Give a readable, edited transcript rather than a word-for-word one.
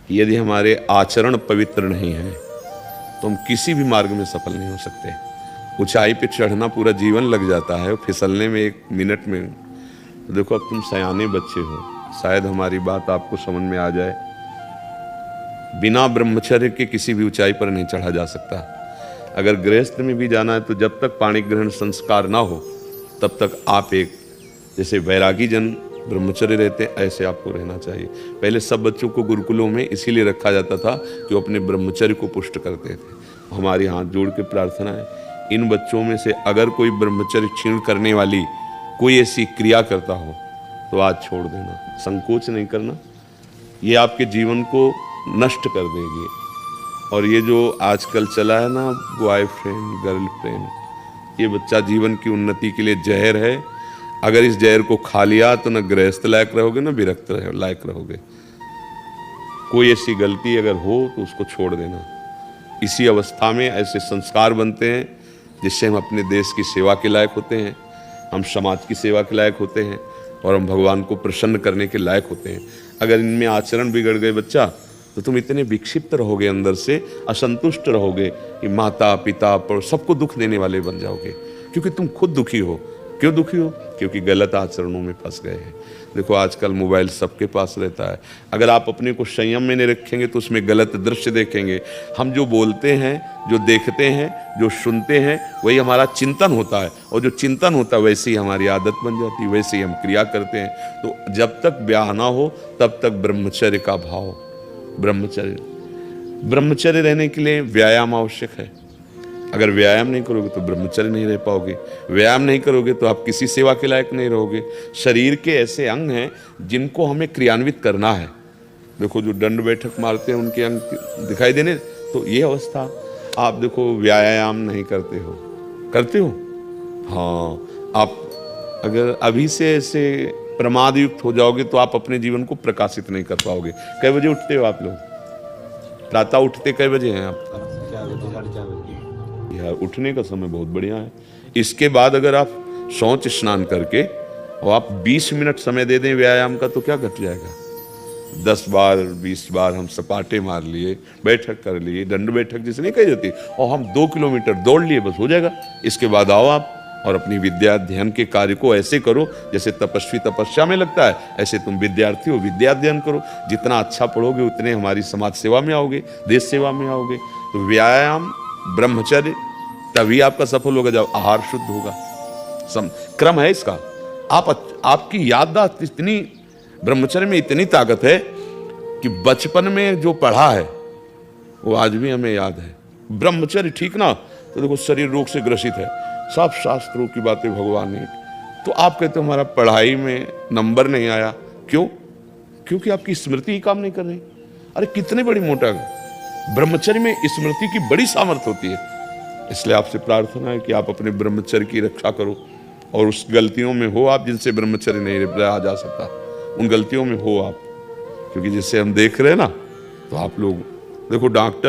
यदि हमारे आचरण पवित्र नहीं है तो हम किसी भी मार्ग में सफल नहीं हो सकते। ऊंचाई पे चढ़ना पूरा जीवन लग जाता है, फिसलने में 1 मिनट में। तो देखो, अब तुम सयाने बच्चे हो, शायद हमारी बात आपको समझ में आ जाए। बिना ब्रह्मचर्य के किसी भी ऊंचाई पर नहीं चढ़ा जा सकता। अगर गृहस्थ में भी जाना है तो जब तक पाणी ग्रहण संस्कार ना हो तब तक आप एक, जैसे वैरागी जन ब्रह्मचर्य रहते हैं, ऐसे आपको रहना चाहिए। पहले सब बच्चों को गुरुकुलों में इसीलिए रखा जाता था कि वो अपने ब्रह्मचर्य को पुष्ट करते थे। हमारी हाथ जोड़ के प्रार्थना है, इन बच्चों में से अगर कोई ब्रह्मचर्य क्षीण करने वाली कोई ऐसी क्रिया करता हो तो आज छोड़ देना, संकोच नहीं करना। ये आपके जीवन को नष्ट कर देगी। और ये जो आजकल चला है ना, बॉयफ्रेंड गर्लफ्रेंड, ये बच्चा जीवन की उन्नति के लिए जहर है। अगर इस जहर को खा लिया तो न गृहस्थ लायक रहोगे न विरक्त लायक रहोगे। कोई ऐसी गलती अगर हो तो उसको छोड़ देना। इसी अवस्था में ऐसे संस्कार बनते हैं जिससे हम अपने देश की सेवा के लायक होते हैं, हम समाज की सेवा के लायक होते हैं और हम भगवान को प्रसन्न करने के लायक होते हैं। अगर इनमें आचरण बिगड़ गए बच्चा, तो तुम इतने विक्षिप्त रहोगे, अंदर से असंतुष्ट रहोगे कि माता पिता पर सबको दुख देने वाले बन जाओगे, क्योंकि तुम खुद दुखी हो। क्यों दुखी हो? क्योंकि गलत आचरणों में फंस गए हैं। देखो, आजकल मोबाइल सबके पास रहता है। अगर आप अपने को संयम में नहीं रखेंगे तो उसमें गलत दृश्य देखेंगे। हम जो बोलते हैं, जो देखते हैं, जो सुनते हैं, वही हमारा चिंतन होता है, और जो चिंतन होता है वैसी हमारी आदत बन जाती है, वैसे ही हम क्रिया करते हैं। तो जब तक ब्याह ना हो तब तक ब्रह्मचर्य का भाव, ब्रह्मचर्य रहने के लिए व्यायाम आवश्यक है। अगर व्यायाम नहीं करोगे तो ब्रह्मचर्य नहीं रह पाओगे। व्यायाम नहीं करोगे तो आप किसी सेवा के लायक नहीं रहोगे। शरीर के ऐसे अंग हैं जिनको हमें क्रियान्वित करना है। देखो, जो दंड बैठक मारते हैं उनके अंग दिखाई देने, तो ये अवस्था। आप देखो, व्यायाम नहीं करते हो। हाँ, आप अगर अभी से ऐसे प्रमाद युक्त हो जाओगे तो आप अपने जीवन को प्रकाशित नहीं कर पाओगे। कै बजे उठते हो आप लोग? प्रातः उठते कै बजे हैं आप? 4 बजे। यार, उठने का समय बहुत बढ़िया है। इसके बाद अगर आप शौच स्नान करके और आप 20 मिनट समय दे दें व्यायाम का, तो क्या घट जाएगा? 10 बार 20 बार हम सपाटे मार लिए, बैठक कर लिए, दंड बैठक जिसे नहीं कही जाती, और हम 2 किलोमीटर दौड़ लिए, बस हो जाएगा। इसके बाद आओ आप और अपनी विद्या अध्ययन के कार्य को ऐसे करो जैसे तपस्वी तपस्या में लगता है, ऐसे तुम विद्यार्थी हो, विद्या अध्ययन करो। जितना अच्छा पढ़ोगे उतने हमारी समाज सेवा में आओगे, देश सेवा में आओगे। तो व्यायाम, ब्रह्मचर्य, तभी आपका सफल होगा जब आहार शुद्ध होगा। क्रम है इसका। आपकी याददाश्त इतनी, ब्रह्मचर्य में इतनी ताकत है कि बचपन में जो पढ़ा है वो आज भी हमें याद है। ब्रह्मचर्य ठीक ना, तो देखो शरीर रोग से ग्रसित है, सब शास्त्रों की बातें भगवान ने। तो आप कहते हो हमारा पढ़ाई में नंबर नहीं आया, क्यों? क्योंकि आपकी स्मृति ही काम नहीं कर रही। अरे कितने बड़ी मोटा, ब्रह्मचर्य में स्मृति की बड़ी सामर्थ्य होती है। इसलिए आपसे प्रार्थना है कि आप अपने ब्रह्मचर्य की रक्षा करो, और उस गलतियों में हो आप जिनसे ब्रह्मचर्य नहीं रहा जा सकता, उन गलतियों में हो आप। क्योंकि जिससे हम देख रहे हैं ना, तो आप लोग देखो, डॉक्टर